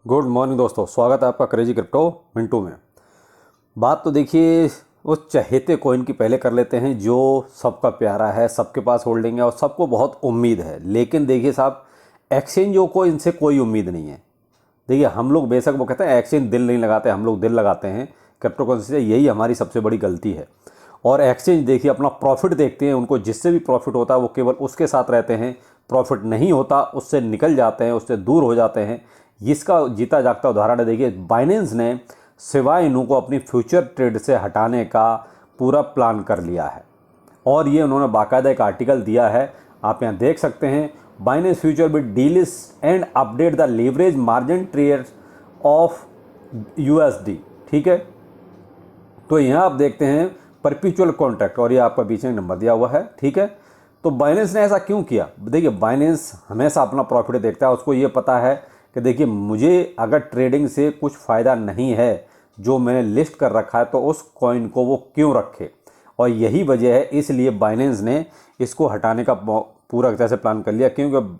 Good morning दोस्तों, स्वागत है आपका क्रेजी क्रिप्टो मिंटू में। बात तो देखिए उस चहेते कॉइन की पहले कर लेते हैं जो सबका प्यारा है, सबके पास होल्डिंग है और सबको बहुत उम्मीद है। लेकिन देखिए साहब, एक्सचेंजों को इनसे कोई उम्मीद नहीं है। देखिए हम लोग बेशक वो कहते हैं एक्सचेंज दिल नहीं लगाते, हम लोग दिल लगाते हैं क्रिप्टो करेंसी से, यही हमारी सबसे बड़ी गलती है। और एक्सचेंज देखिए अपना प्रॉफिट देखते हैं, उनको जिससे भी प्रॉफिट होता है वो केवल उसके साथ रहते हैं, प्रॉफिट नहीं होता उससे निकल जाते हैं, उससे दूर हो जाते हैं। इसका जीता जागता उदाहरण है। देखिए बाइनेंस ने सिवाय इनू को अपनी फ्यूचर ट्रेड से हटाने का पूरा प्लान कर लिया है और ये उन्होंने बाकायदा एक आर्टिकल दिया है, आप यहाँ देख सकते हैं। Binance future with delist and update the leverage margin trades of USD. ठीक है, तो यहाँ आप देखते हैं परपेचुअल कॉन्ट्रैक्ट और ये आपका पीछे नंबर दिया हुआ है। ठीक है, तो बाइनेंस ने ऐसा क्यों किया? देखिए बाइनेंस हमेशा अपना प्रॉफिट देखता है, उसको ये पता है कि देखिए मुझे अगर ट्रेडिंग से कुछ फ़ायदा नहीं है जो मैंने लिस्ट कर रखा है तो उस कॉइन को वो क्यों रखे, और यही वजह है इसलिए बाइनेंस ने इसको हटाने का पूरा तरह से प्लान कर लिया, क्योंकि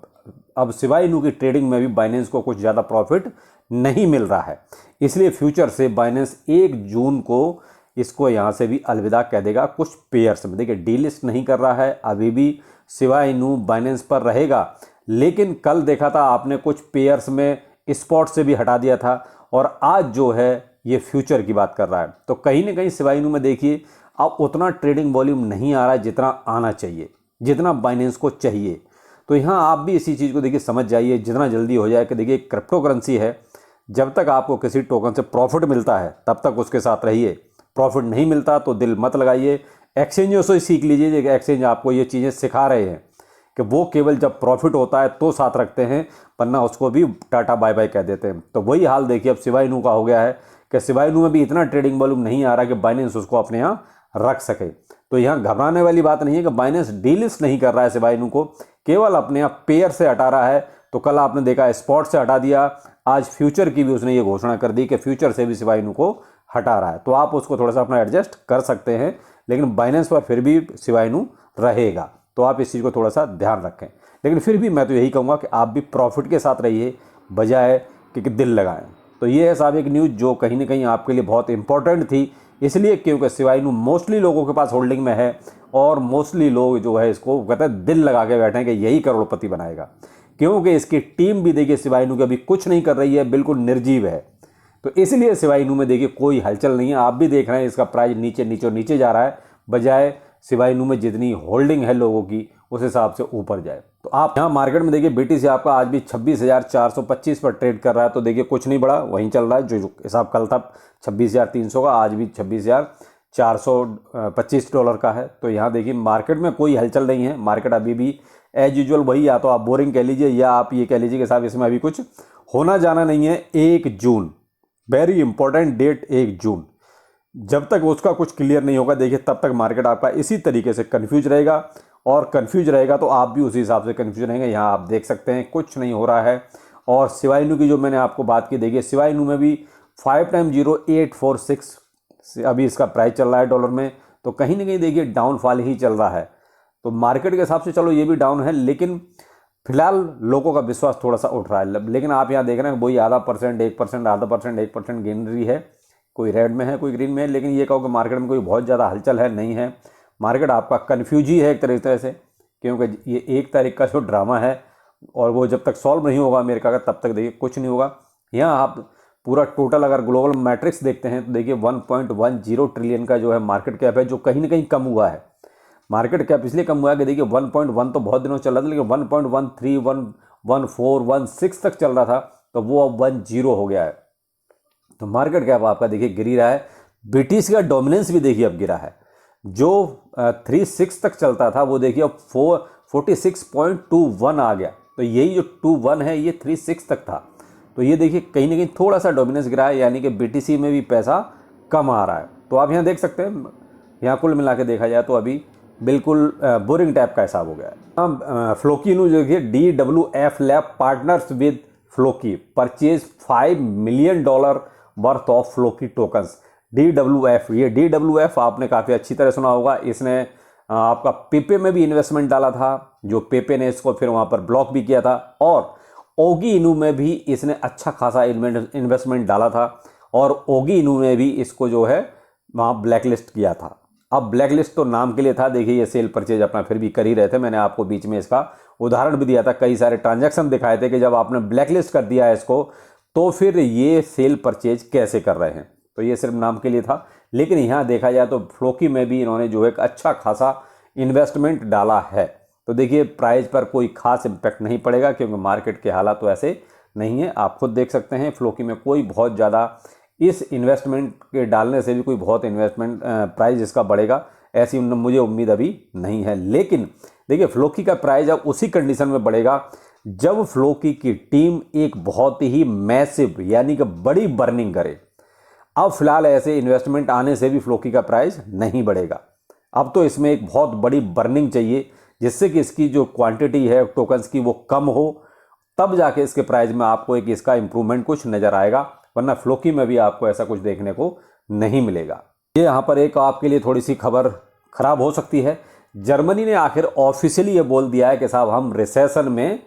अब सिवाय इनू की ट्रेडिंग में भी बाइनेंस को कुछ ज़्यादा प्रॉफिट नहीं मिल रहा है। इसलिए फ्यूचर से बाइनेंस 1 जून को इसको यहाँ से भी अलविदा कह देगा कुछ पेयर्स में। देखिए डीलिस्ट नहीं कर रहा है, अभी भी सिवाय इनू बाइनेंस पर रहेगा, लेकिन कल देखा था आपने कुछ पेयर्स में स्पॉट से भी हटा दिया था और आज जो है ये फ्यूचर की बात कर रहा है। तो कहीं ना कहीं सिवाय इनू में देखिए अब उतना ट्रेडिंग वॉल्यूम नहीं आ रहा है जितना आना चाहिए, जितना बाइनेंस को चाहिए। तो यहाँ आप भी इसी चीज़ को देखिए समझ जाइए जितना जल्दी हो जाए कि देखिए क्रिप्टो करेंसी है, जब तक आपको किसी टोकन से प्रॉफिट मिलता है तब तक उसके साथ रहिए, प्रॉफिट नहीं मिलता तो दिल मत लगाइए। एक्सचेंजों से सीख लीजिए कि एक्सचेंज आपको ये चीज़ें सिखा रहे हैं कि वो केवल जब प्रॉफिट होता है तो साथ रखते हैं, वरना उसको भी टाटा बाय बाय कह देते हैं। तो वही हाल देखिए अब सिवाय इनू का हो गया है कि सिवाय इनू में भी इतना ट्रेडिंग वॉल्यूम नहीं आ रहा कि बाइनेंस उसको अपने यहाँ रख सके। तो यहाँ घबराने वाली बात नहीं है कि बाइनेंस डीलिस्ट नहीं कर रहा है सिवाय इनू को, केवल अपने यहाँ पेयर से हटा रहा है। तो कल आपने देखा स्पॉट से हटा दिया, आज फ्यूचर की भी उसने ये घोषणा कर दी कि फ्यूचर से भी सिवाय इनू को हटा रहा है। तो आप उसको थोड़ा सा अपना एडजस्ट कर सकते हैं, लेकिन बाइनेंस पर फिर भी सिवाय इनू रहेगा। तो आप इस चीज़ को थोड़ा सा ध्यान रखें। लेकिन फिर भी मैं तो यही कहूँगा कि आप भी प्रॉफिट के साथ रहिए बजाय कि दिल लगाएं। तो ये है साहब एक न्यूज़ जो कहीं ना कहीं आपके लिए बहुत इंपॉर्टेंट थी, इसलिए क्योंकि सिवाय इनू मोस्टली लोगों के पास होल्डिंग में है और मोस्टली लोग जो है इसको कहते हैं दिल लगा के बैठे हैं कि यही करोड़पति बनाएगा, क्योंकि इसकी टीम भी देखिए सिवाय इनू के अभी कुछ नहीं कर रही है, बिल्कुल निर्जीव है। तो इसलिए सिवाय इनू में देखिए कोई हलचल नहीं है। आप भी देख रहे हैं इसका प्राइस नीचे नीचे नीचे जा रहा है, बजाय सिवाय इनू में जितनी होल्डिंग है लोगों की उस हिसाब से ऊपर जाए। तो आप यहाँ मार्केट में देखिए बीटीसी आपका आज भी 26,425 पर ट्रेड कर रहा है। तो देखिए कुछ नहीं बढ़ा, वहीं चल रहा है जो हिसाब कल था 26,300 का, आज भी 26,425 डॉलर का है। तो यहाँ देखिए मार्केट में कोई हलचल नहीं है, मार्केट अभी भी एज यूजुअल वही, या तो आप बोरिंग कह लीजिए या आप ये कह लीजिए कि साहब इसमें अभी कुछ होना जाना नहीं है। 1 जून वेरी इंपॉर्टेंट डेट, 1 जून, जब तक उसका कुछ क्लियर नहीं होगा देखिए तब तक मार्केट आपका इसी तरीके से कंफ्यूज रहेगा, और कंफ्यूज रहेगा तो आप भी उसी हिसाब से कंफ्यूज रहेंगे। यहाँ आप देख सकते हैं कुछ नहीं हो रहा है। और सिवाय इनू की जो मैंने आपको बात की, देखिए सिवाय इनू में भी 5 टाइम 0846 अभी इसका प्राइस चल रहा है डॉलर में। तो कहीं ना कहीं देखिए डाउनफॉल ही चल रहा है। तो मार्केट के हिसाब से चलो ये भी डाउन है, लेकिन फिलहाल लोगों का विश्वास थोड़ा सा उठ रहा है। लेकिन आप यहाँ देख रहे हैं वही आधा परसेंट 1%, आधा परसेंट 1% गेनरी है, कोई रेड में है कोई ग्रीन में है। लेकिन ये कहो कि मार्केट में कोई बहुत ज़्यादा हलचल है, नहीं है। मार्केट आपका कन्फ्यूज ही है एक तरीके से, क्योंकि ये 1 तारीख का जो ड्रामा है और वो जब तक सॉल्व नहीं होगा अमेरिका का तब तक देखिए कुछ नहीं होगा। यहाँ आप पूरा टोटल अगर ग्लोबल मैट्रिक्स देखते हैं तो देखिए 1.10 ट्रिलियन का जो है मार्केट कैप है, जो कहीं ना कहीं कम हुआ है। मार्केट कैप इसलिए कम हुआ है कि देखिए 1.1 तो बहुत दिनों चल रहा था, लेकिन 1.13, 1.14, 1.6 तक चल रहा था, तो वो अब 10 हो गया है। तो मार्केट कैप आपका देखिए गिरी रहा है। बीटीसी का डोमिनेंस भी देखिए अब गिरा है, जो 36 तक चलता था वो देखिए अब 46.21 आ गया। तो यही जो 21 है ये 36 तक था। तो ये देखिए कहीं ना कहीं थोड़ा सा डोमिनेंस गिरा है, यानी कि बीटीसी में भी पैसा कम आ रहा है। तो आप यहाँ देख सकते हैं, यहाँ कुल मिला के देखा जाए तो अभी बिल्कुल बोरिंग टाइप का हिसाब हो गया है। फ्लोकी न्यूज देखिए, DWF lab partners with Floki purchase $5 million worth of Floki tokens. DWF, ये DWF आपने काफ़ी अच्छी तरह सुना होगा। इसने आपका पेपे में भी इन्वेस्टमेंट डाला था, जो पेपे ने इसको फिर वहाँ पर ब्लॉक भी किया था, और ओगी इनू में भी इसने अच्छा खासा इन्वेस्टमेंट डाला था और ओगी इनू ने भी इसको जो है वहाँ ब्लैक लिस्ट किया था। अब ब्लैक लिस्ट तो नाम के लिए था, देखिए ये सेल परचेज अपना फिर भी कर ही रहे थे। मैंने आपको बीच में इसका उदाहरण भी दिया था, कई सारे ट्रांजैक्शन दिखाए थे कि जब आपने ब्लैक लिस्ट कर दिया है इसको तो फिर ये सेल परचेज कैसे कर रहे हैं। तो ये सिर्फ नाम के लिए था, लेकिन यहाँ देखा जाए तो फ्लोकी में भी इन्होंने जो एक अच्छा खासा इन्वेस्टमेंट डाला है। तो देखिए प्राइस पर कोई खास इम्पैक्ट नहीं पड़ेगा क्योंकि मार्केट के हालात तो ऐसे नहीं है, आप खुद देख सकते हैं। फ्लोकी में कोई बहुत ज़्यादा इस इन्वेस्टमेंट के डालने से भी कोई बहुत इन्वेस्टमेंट प्राइस इसका बढ़ेगा ऐसी मुझे उम्मीद अभी नहीं है। लेकिन देखिए फ्लोकी का प्राइस अब उसी कंडीशन में बढ़ेगा जब फ्लोकी की टीम एक बहुत ही मैसिव यानी कि बड़ी बर्निंग करे। अब फिलहाल ऐसे इन्वेस्टमेंट आने से भी फ्लोकी का प्राइस नहीं बढ़ेगा। अब तो इसमें एक बहुत बड़ी बर्निंग चाहिए जिससे कि इसकी जो क्वांटिटी है टोकन्स की वो कम हो, तब जाके इसके प्राइस में आपको एक इसका इंप्रूवमेंट कुछ नज़र आएगा, वरना फ्लोकी में भी आपको ऐसा कुछ देखने को नहीं मिलेगा। ये यहाँ पर एक आपके लिए थोड़ी सी खबर खराब हो सकती है। जर्मनी ने आखिर ऑफिशियली ये बोल दिया है कि साहब हम रिसेशन में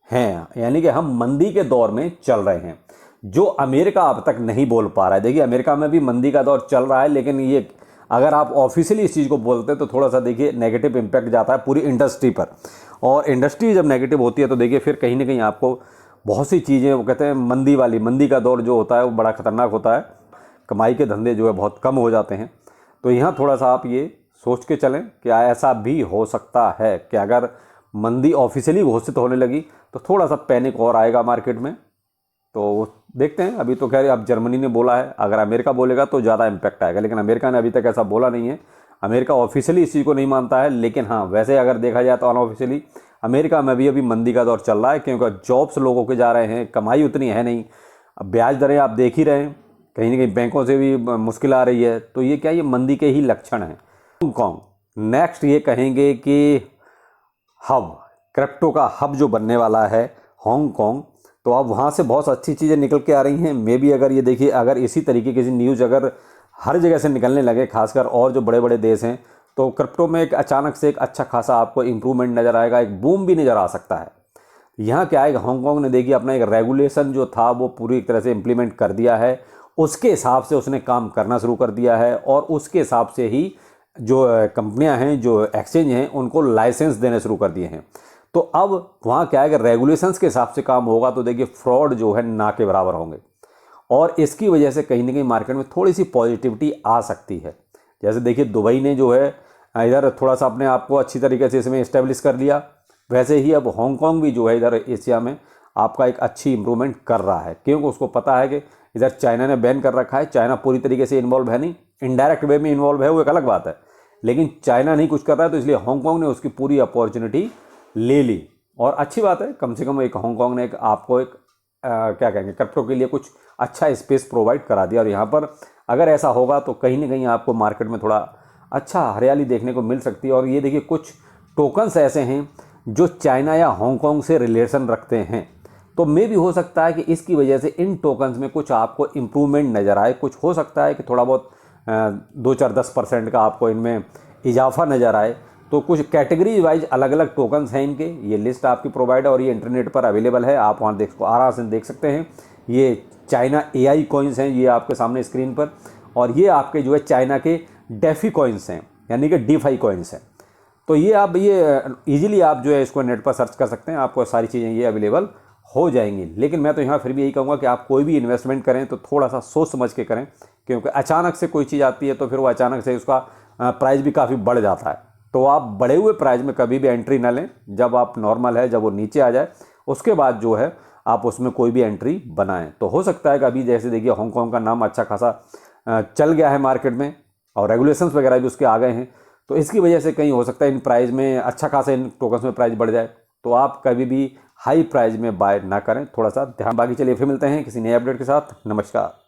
हैं, यानी कि हम मंदी के दौर में चल रहे हैं, जो अमेरिका अब तक नहीं बोल पा रहा है। देखिए अमेरिका में भी मंदी का दौर चल रहा है, लेकिन ये अगर आप ऑफिशियली इस चीज़ को बोलते हैं तो थोड़ा सा देखिए नेगेटिव इम्पैक्ट जाता है पूरी इंडस्ट्री पर, और इंडस्ट्री जब नेगेटिव होती है तो देखिए फिर कहीं ना कहीं आपको बहुत सी चीज़ें, वो कहते हैं मंदी का दौर जो होता है वो बड़ा ख़तरनाक होता है, कमाई के धंधे जो है बहुत कम हो जाते हैं। तो यहाँ थोड़ा सा आप ये सोच के चलें कि ऐसा भी हो सकता है कि अगर मंदी ऑफिशियली घोषित होने लगी तो थोड़ा सा पैनिक और आएगा मार्केट में। तो देखते हैं, अभी तो खैर अब जर्मनी ने बोला है, अगर अमेरिका बोलेगा तो ज़्यादा इम्पैक्ट आएगा, लेकिन अमेरिका ने अभी तक ऐसा बोला नहीं है। अमेरिका ऑफिशियली इस चीज़ को नहीं मानता है, लेकिन हाँ वैसे अगर देखा जाए तो अनऑफिशियली अमेरिका में भी अभी मंदी का दौर चल रहा है, क्योंकि जॉब्स लोगों के जा रहे हैं, कमाई उतनी है नहीं। अब ब्याज दरें आप देख ही रहे हैं, कहीं ना कहीं बैंकों से भी मुश्किल आ रही है, तो ये क्या, ये मंदी के ही लक्षण हैं। हांगकॉन्ग नेक्स्ट ये कहेंगे कि हब, क्रिप्टो का हब जो बनने वाला है हांगकॉन्ग, तो अब वहाँ से बहुत अच्छी चीज़ें निकल के आ रही हैं। मे बी अगर ये देखिए अगर इसी तरीके की न्यूज़ अगर हर जगह से निकलने लगे, खासकर और जो बड़े बड़े देश हैं, तो क्रिप्टो में एक अचानक से एक अच्छा खासा आपको इम्प्रूवमेंट नज़र आएगा, एक बूम भी नज़र आ सकता है। यहाँ क्या है, हांगकॉन्ग ने देखिए अपना एक रेगुलेशन जो था वो पूरी तरह से इम्प्लीमेंट कर दिया है, उसके हिसाब से उसने काम करना शुरू कर दिया है, और उसके हिसाब से ही जो कंपनियां हैं, जो एक्सचेंज हैं, उनको लाइसेंस देने शुरू कर दिए हैं। तो अब वहाँ क्या है कि रेगुलेशंस के हिसाब से काम होगा, तो देखिए फ्रॉड जो है ना के बराबर होंगे, और इसकी वजह से कहीं ना कहीं मार्केट में थोड़ी सी पॉजिटिविटी आ सकती है। जैसे देखिए दुबई ने जो है इधर थोड़ा सा अपने आप को अच्छी तरीके से इसमें इस्टेब्लिश कर लिया, वैसे ही अब हांगकॉन्ग भी जो है इधर एशिया में आपका एक अच्छी इंप्रूवमेंट कर रहा है, क्योंकि उसको पता है कि इधर चाइना ने बैन कर रखा है। चाइना पूरी तरीके से इन्वॉल्व है नहीं, इनडायरेक्ट वे में इन्वॉल्व है, वो एक अलग बात है, लेकिन चाइना नहीं कुछ कर रहा है, तो इसलिए हांगकॉन्ग ने उसकी पूरी अपॉर्चुनिटी ले ली। और अच्छी बात है, कम से कम एक हांगकॉन्ग ने एक आपको एक क्या कहेंगे, क्रिप्टो के लिए कुछ अच्छा स्पेस प्रोवाइड करा दिया। और यहाँ पर अगर ऐसा होगा तो कहीं ना कहीं आपको मार्केट में थोड़ा अच्छा हरियाली देखने को मिल सकती है। और ये देखिए कुछ टोकन्स ऐसे हैं जो चाइना या हांगकॉन्ग से रिलेशन रखते हैं, तो मे भी हो सकता है कि इसकी वजह से इन टोकन्स में कुछ आपको इम्प्रूवमेंट नज़र आए। कुछ हो सकता है कि थोड़ा बहुत 2-4-10% का आपको इनमें इजाफा नज़र आए। तो कुछ कैटेगरी वाइज अलग अलग टोकन्स हैं इनके, ये लिस्ट आपकी प्रोवाइड है और ये इंटरनेट पर अवेलेबल है, आप वहाँ आराम से देख सकते हैं। ये चाइना AI कॉइन्स हैं, ये आपके सामने स्क्रीन पर, और ये आपके जो है चाइना के डेफी कॉइन्स हैं, यानी कि DeFi कॉइन्स हैं। तो ये आप ये इजीली आप जो है इसको नेट पर सर्च कर सकते हैं, आपको सारी चीज़ें ये अवेलेबल हो जाएंगी। लेकिन मैं तो यहाँ फिर भी यही कहूँगा कि आप कोई भी इन्वेस्टमेंट करें तो थोड़ा सा सोच समझ के करें, क्योंकि अचानक से कोई चीज़ आती है तो फिर वो अचानक से उसका प्राइस भी काफ़ी बढ़ जाता है। तो आप बढ़े हुए प्राइस में कभी भी एंट्री ना लें, जब आप नॉर्मल है, जब वो नीचे आ जाए उसके बाद जो है आप उसमें कोई भी एंट्री बनाएं। तो हो सकता है कि अभी जैसे देखिए हांगकॉन्ग का नाम अच्छा खासा चल गया है मार्केट में, और रेगुलेशंस वगैरह भी उसके आ गए हैं, तो इसकी वजह से कहीं हो सकता है इन प्राइस में अच्छा खासा इन टोकन्स में प्राइस बढ़ जाए। तो आप कभी भी हाई प्राइस में बाय ना करें, थोड़ा सा ध्यान। बाकी चलिए फिर मिलते हैं किसी नए अपडेट के साथ। नमस्कार।